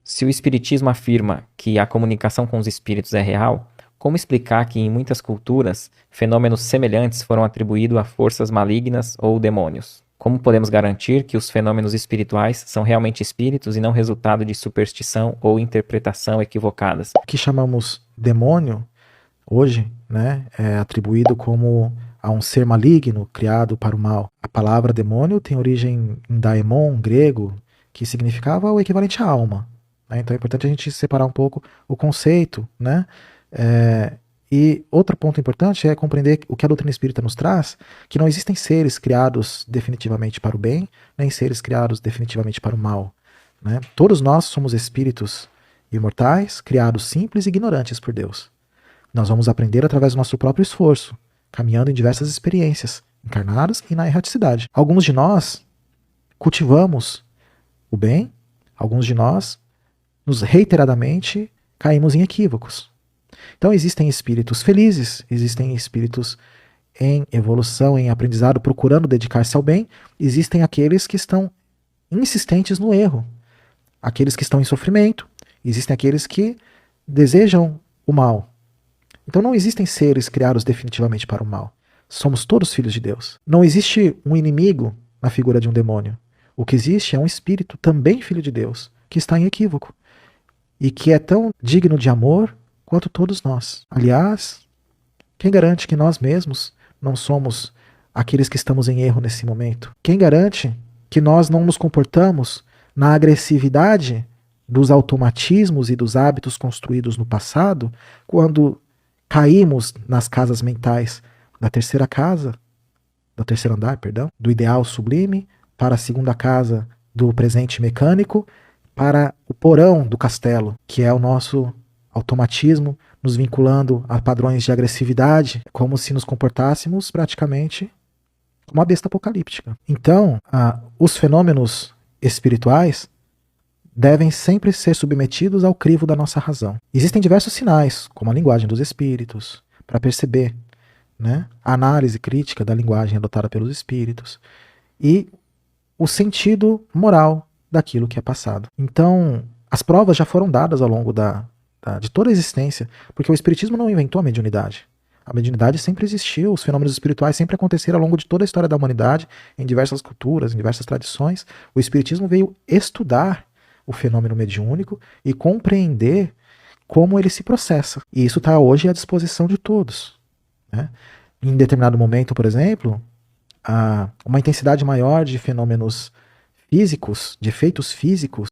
Se o Espiritismo afirma que a comunicação com os espíritos é real, como explicar que em muitas culturas fenômenos semelhantes foram atribuídos a forças malignas ou demônios? Como podemos garantir que os fenômenos espirituais são realmente espíritos e não resultado de superstição ou interpretação equivocadas? O que chamamos demônio hoje, né, é atribuído como a um ser maligno criado para o mal. A palavra demônio tem origem em daemon, grego, que significava o equivalente à alma, né? Então é importante a gente separar um pouco o conceito, né? E outro ponto importante é compreender o que a doutrina espírita nos traz, que não existem seres criados definitivamente para o bem, nem seres criados definitivamente para o mal, né? Todos nós somos espíritos imortais, criados simples e ignorantes por Deus. Nós vamos aprender através do nosso próprio esforço, caminhando em diversas experiências, encarnadas e na erraticidade. Alguns de nós cultivamos o bem, alguns de nós nos reiteradamente caímos em equívocos. Então existem espíritos felizes, existem espíritos em evolução, em aprendizado, procurando dedicar-se ao bem, existem aqueles que estão insistentes no erro, aqueles que estão em sofrimento, existem aqueles que desejam o mal. Então não existem seres criados definitivamente para o mal. Somos todos filhos de Deus. Não existe um inimigo na figura de um demônio. O que existe é um espírito, também filho de Deus, que está em equívoco e que é tão digno de amor quanto todos nós. Aliás, quem garante que nós mesmos não somos aqueles que estamos em erro nesse momento? Quem garante que nós não nos comportamos na agressividade dos automatismos e dos hábitos construídos no passado, quando caímos nas casas mentais da terceira casa, do terceiro andar, perdão, do ideal sublime, para a segunda casa do presente mecânico, para o porão do castelo, que é o nosso automatismo, nos vinculando a padrões de agressividade, como se nos comportássemos praticamente como uma besta apocalíptica. Então, os fenômenos espirituais devem sempre ser submetidos ao crivo da nossa razão. Existem diversos sinais, como a linguagem dos espíritos, para perceber, né, a análise crítica da linguagem adotada pelos espíritos e o sentido moral daquilo que é passado. Então, as provas já foram dadas ao longo de toda a existência, porque o espiritismo não inventou a mediunidade. A mediunidade sempre existiu, os fenômenos espirituais sempre aconteceram ao longo de toda a história da humanidade, em diversas culturas, em diversas tradições. O espiritismo veio estudar o fenômeno mediúnico e compreender como ele se processa. E isso está hoje à disposição de todos, né? Em determinado momento, por exemplo, uma intensidade maior de fenômenos físicos, de efeitos físicos,